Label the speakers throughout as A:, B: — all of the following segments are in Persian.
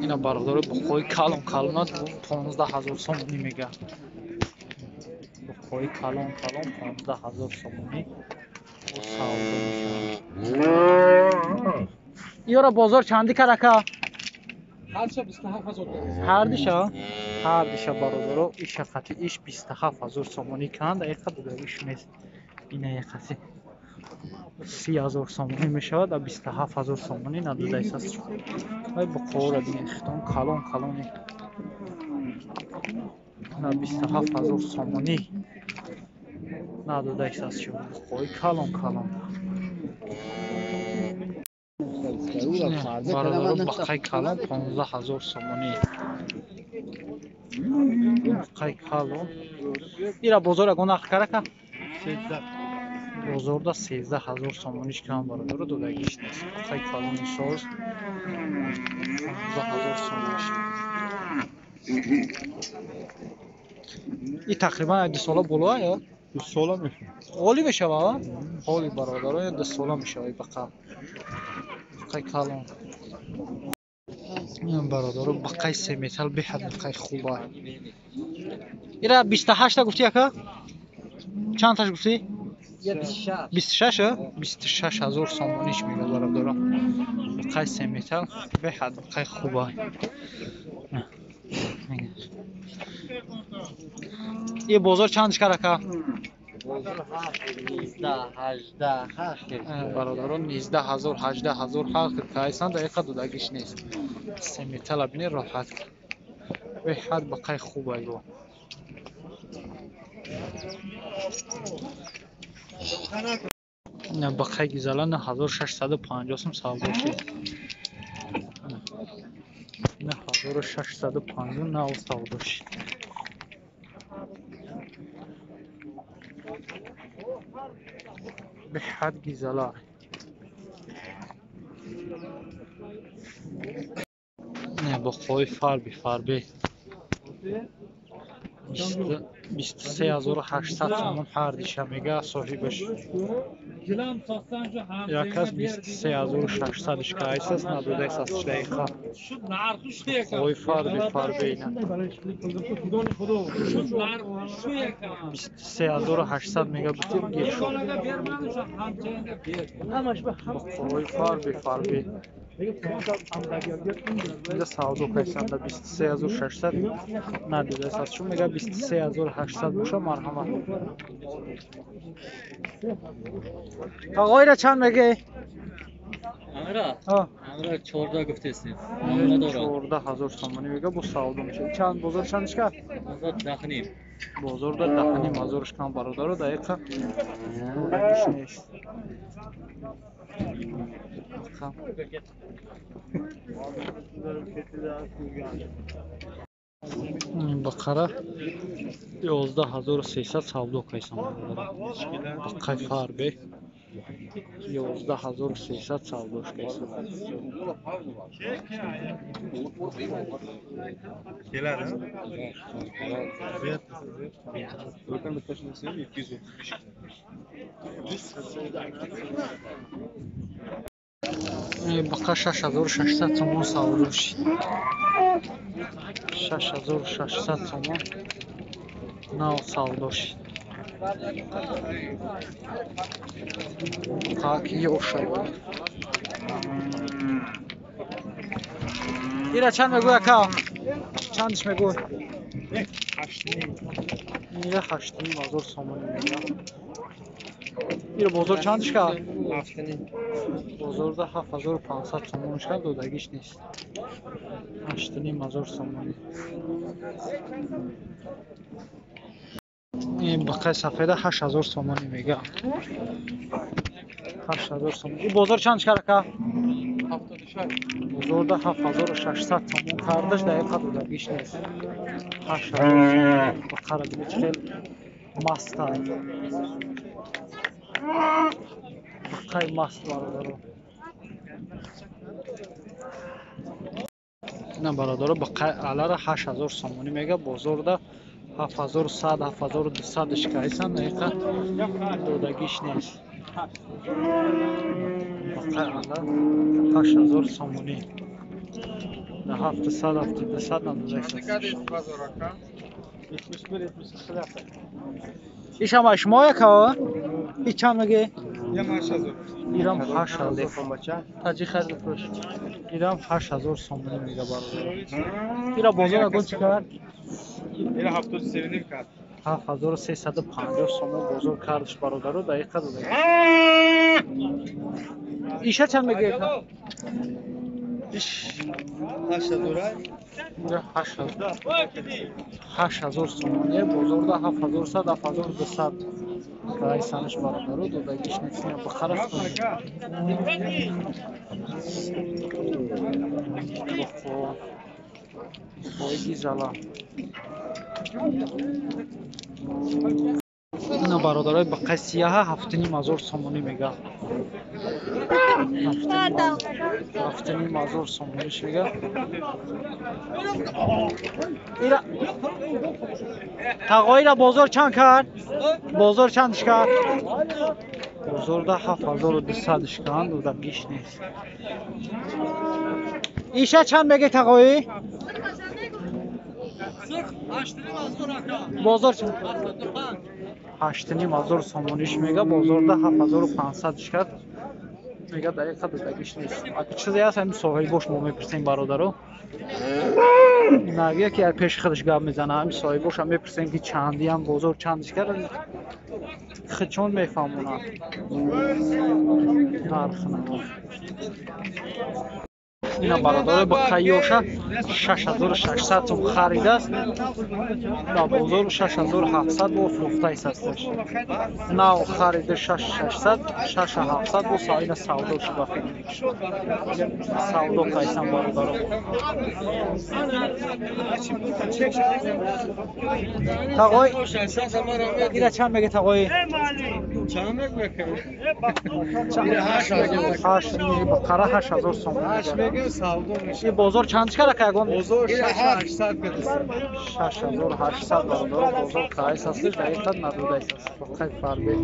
A: اینا برادر بخوای کلان کلانات 15000 سومونی میگه. بخوای کلان 15000 سومونی سودا میشه. یارا بازار چندی کرکا؟
B: هرچه 27000
A: هر دیشا برادر ایش خطی ایش 27000 سومونی کند دقیقه دویش نیست. اینه یک خطی 30000 سومونی میشود و 27000 سومونی ندوده است. وای بخوره دیگه اختان کلان کلانی на 27000 сомонӣ надодааст шумо хои калон калон бародаро бақай калон 15000 сомонӣ бақай калон ира бозора гонақ карака бозорда 13000 сомониш кам бародаро додагиш нест бақай калони соз 15000 сомониш این تقریبا 2 ساله بالا یا
C: 2 ساله میشه
A: حالی میشه ها حالی برادرای 2 ساله میشه بقا بقای کلان این برادر بقای 3 متر به حد بقای خوبه ایرا 28 تا گفتی اکا چند تاش گفتی 26 26000 سومونیش میگه برادر بقای 3 متر به حد بقای خوبه ये بازار چندش کرده؟
B: بازار 19 18 8
A: برادران 19000 18000 حق کایسان دقیقه دودگیش نیست سمی طلب نی راحت به حد بقای خوبه ایو نه بقای گیزالان 1650 سم سودا شد نه 1650 نه سودا شد به حد گیزالا نه بخوای فربی 23800 сомон ҳар диша мега соҳибаш якас 23600 кайсас надодасас дақиқа ой фарбейна 23800 мега бутир гешо ой фарби اینجا سودا کردن 23600 ندیده است چون میگه 23800 باشه مرحمت آقای را چند میگه
B: امرا 14 گفته استیم
A: 14000 سومونی میگه bu سودا میشه چند بازار چندش که
B: بازار داخلیم
A: بازارda دهنی مازورش کم برادر دقیقا دودگیش نیست бақара 11300 савдо кайсан бақай фарбе 11300 савдош кайсан бақа 6600 сомон савдош 6600 сомон нав савдош так ёшай ира чанд мегӯй ака чандш мегӯй 8000 сомон мега ира бозор чандш ка бозорда 7500 сомонш ка додагиш нест 8000 сомон این بقای سفیده 8000 سومانی میگه 8000 سومانی این بازار چندش کرده؟ 76 بازار 7600 سومون کردش دقیقه دودگیش نیست 8000 سومانی بقره بینید خیلی مست هست بقای مست برادر نه برادر بقای علاره 8000 سومانی میگه بازار 7100 7200 شکایسان دقیقا دودگیش نیست بقای علا 8000 سومونی 700 700 надо.
C: 71-72
A: ایش هم شما یکا؟ ای چند مگه؟
C: یه ماشه زور
A: ایرام 8000 تاجی خرید فروش ایرام 8000 سومونی میگه برادر ایرا بازار گل چیکار
C: یه 73 نیم کرد
A: 7350 سومون بازار کردش برادر رو دقیقه داده ایشا چند میگه ایش 8000 سومونی بازار ده 7100 7200 کرای سنش برادر رو دادگیش نتیم بخرش کنید بایگی زلا اینا برادرای با قصیه ها 7500 سومونی میگه 7500 سومونیش میگه اینا تقایی را بازار چند کرد؟ بازار چندش کرد؟ بازار ده 7200 کرد و در گیش نیست ایشه چند بگه تقایی؟ بازار چند؟ 8500 سومونیش میگه بازار ده 7500 کرد میگه دقیقه دادگیش نیست اگه چیزی هست همین ساحل باش ما میپرسیم برادرو نگه که پیش خودش گپ میزنه همین صاحب باش هم میپرسیم که چندی هم بازار چندش کرد خود چون میفهمونه نرخ نه اینا برادر با قیاشه 6600 توم خریده است در بازار 6700 با فروخته هستش نو خریده 6600 6700 با ساین سودا شده سودا قیسم برادر تقوی اینا چند میگه تقوی
B: چند میگه
A: هاش بقره 8000 سوم
C: میگه سودا میشه
A: این بازار چندش کرده که اگون
C: بازار 800 بده
A: 6800 برادر بازار قایس هستش دقیقا ندوده است خیلی فرقی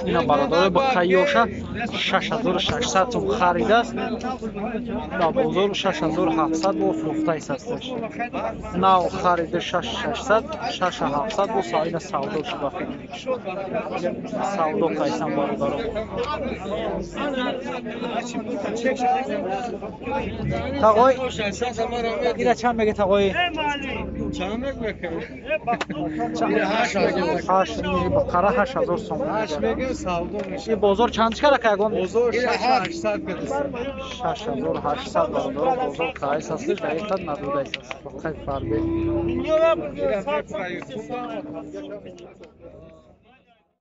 A: اینا برادر با قیاشه 6600 توم خریده است در بازار 6700 با فروخته هستش نو خریده 6600 6700 با ساین سودا شده سودا قیسم برادر تقوی اینا چند میگه تقوی
B: چند میگه
A: هاش بقره 8000 سوم
C: میگه سودا میشه
A: این بازار چندش کرده که اگون
C: بازار 800 بده
A: 6800 برادر بازار قایس هستش دقیقا ندوده است خیلی فرقی